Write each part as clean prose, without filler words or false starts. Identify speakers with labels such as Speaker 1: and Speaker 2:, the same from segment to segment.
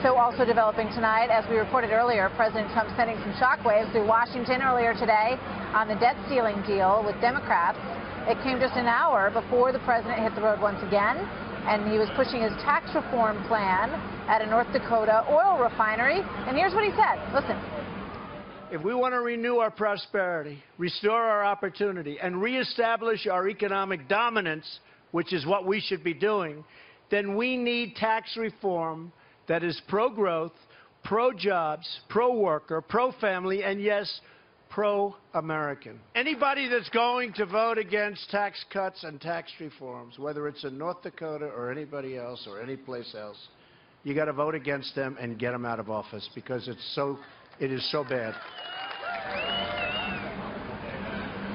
Speaker 1: So also developing tonight, as we reported earlier, President Trump sending some shockwaves through Washington earlier today on the debt ceiling deal with Democrats. It came just an hour before the president hit the road once again, and he was pushing his tax reform plan at a North Dakota oil refinery. And here's what he said. Listen.
Speaker 2: If we want to renew our prosperity, restore our opportunity, and reestablish our economic dominance, which is what we should be doing, then we need tax reform that is pro-growth, pro-jobs, pro-worker, pro-family, and yes, pro-American. Anybody that's going to vote against tax cuts and tax reforms, whether it's in North Dakota or anybody else or any place else, you got to vote against them and get them out of office because it is so bad.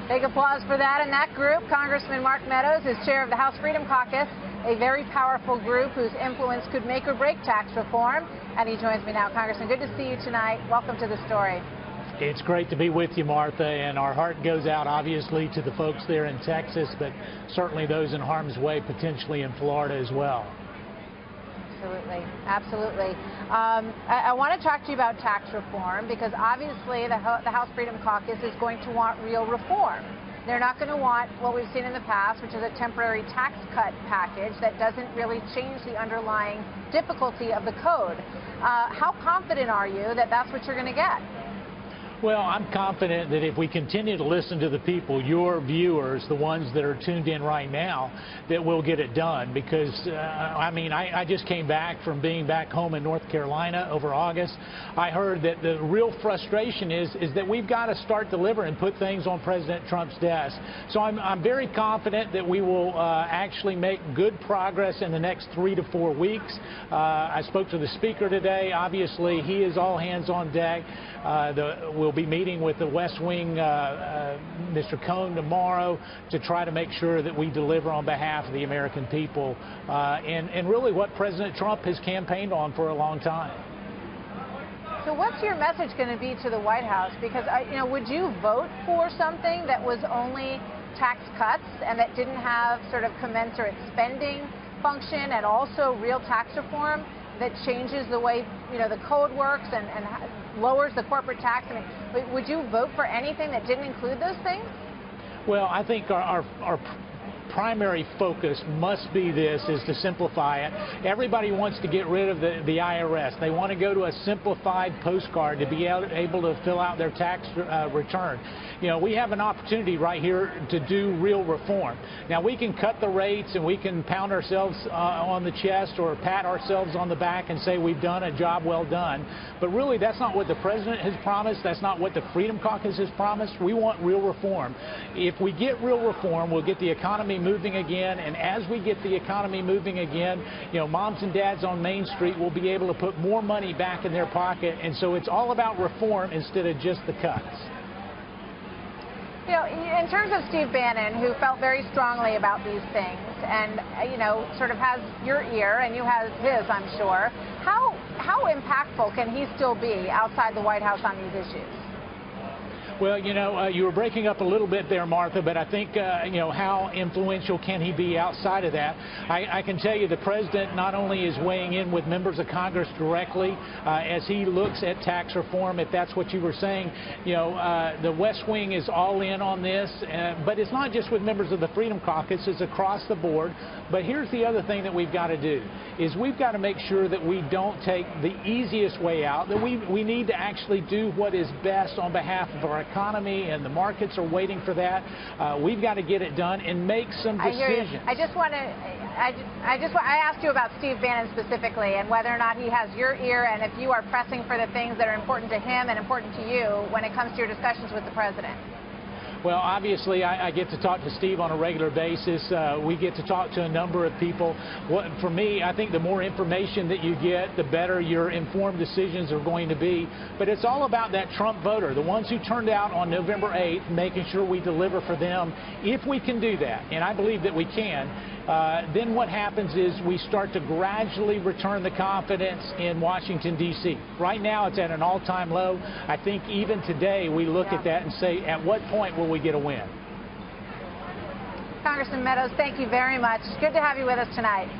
Speaker 1: Big applause for that. In that group, Congressman Mark Meadows is chair of the House Freedom Caucus, a very powerful group whose influence could make or break tax reform. And he joins me now. Congressman, good to see you tonight. Welcome to the story.
Speaker 3: It's great to be with you, Martha, and our heart goes out, obviously, to the folks there in Texas, but certainly those in harm's way, potentially in Florida as well.
Speaker 1: Absolutely. Absolutely. I want to talk to you about tax reform because obviously the House Freedom Caucus is going to want real reform. They're not going to want what we've seen in the past, which is a temporary tax cut package that doesn't really change the underlying difficulty of the code. How confident are you that that's what you're going to get?
Speaker 3: Well, I'm confident that if we continue to listen to the people, your viewers, the ones that are tuned in right now, that we'll get it done. Because, I mean, I just came back from being back home in North Carolina over August. I heard that the real frustration is that we've got to start delivering and put things on President Trump's desk. So I'm very confident that we will actually make good progress in the next 3 to 4 weeks. I spoke to the Speaker today. Obviously, he is all hands on deck. We'll be meeting with the West Wing, Mr. Cohn, tomorrow to try to make sure that we deliver on behalf of the American people and really what President Trump has campaigned on for a long time.
Speaker 1: So what's your message going to be to the White House? Because, would you vote for something that was only tax cuts and that didn't have sort of commensurate spending function and also real tax reform that changes the way, the code works and lowers the corporate tax? I mean, would you vote for anything that didn't include those things?
Speaker 3: Well, I think our primary focus must be is to simplify it. Everybody wants to get rid of the IRS. They want to go to a simplified postcard to be able to fill out their tax return. We have an opportunity right here to do real reform. Now, we can cut the rates and we can pound ourselves on the chest or pat ourselves on the back and say we've done a job well done. But really, that's not what the president has promised. That's not what the Freedom Caucus has promised. We want real reform. If we get real reform, we'll get the economy moving again. And as we get the economy moving again, moms and dads on Main Street will be able to put more money back in their pocket. And so it's all about reform instead of just the cuts.
Speaker 1: In terms of Steve Bannon, who felt very strongly about these things and, sort of has your ear and you have his, I'm sure, how impactful can he still be outside the White House on these issues?
Speaker 3: Well, you were breaking up a little bit there, Martha, but I think, how influential can he be outside of that? I can tell you the president not only is weighing in with members of Congress directly as he looks at tax reform, if that's what you were saying. The West Wing is all in on this, but it's not just with members of the Freedom Caucus, it's across the board. But here's the other thing that we've got to do, is we've got to make sure that we don't take the easiest way out, that we need to actually do what is best on behalf of our economy, and the markets are waiting for that. We've got to get it done and make some decisions.
Speaker 1: I asked you about Steve Bannon specifically and whether or not he has your ear and if you are pressing for the things that are important to him and important to you when it comes to your discussions with the president.
Speaker 3: Well, obviously, I get to talk to Steve on a regular basis. We get to talk to a number of people. For me, I think the more information that you get, the better your informed decisions are going to be. But it's all about that Trump voter, the ones who turned out on November 8th, making sure we deliver for them. If we can do that, and I believe that we can, then what happens is we start to gradually return the confidence in Washington, D.C. Right now, it's at an all-time low. I think even today we look at that and say, at what point will we get a win?
Speaker 1: Congressman Meadows, thank you very much. Good to have you with us tonight.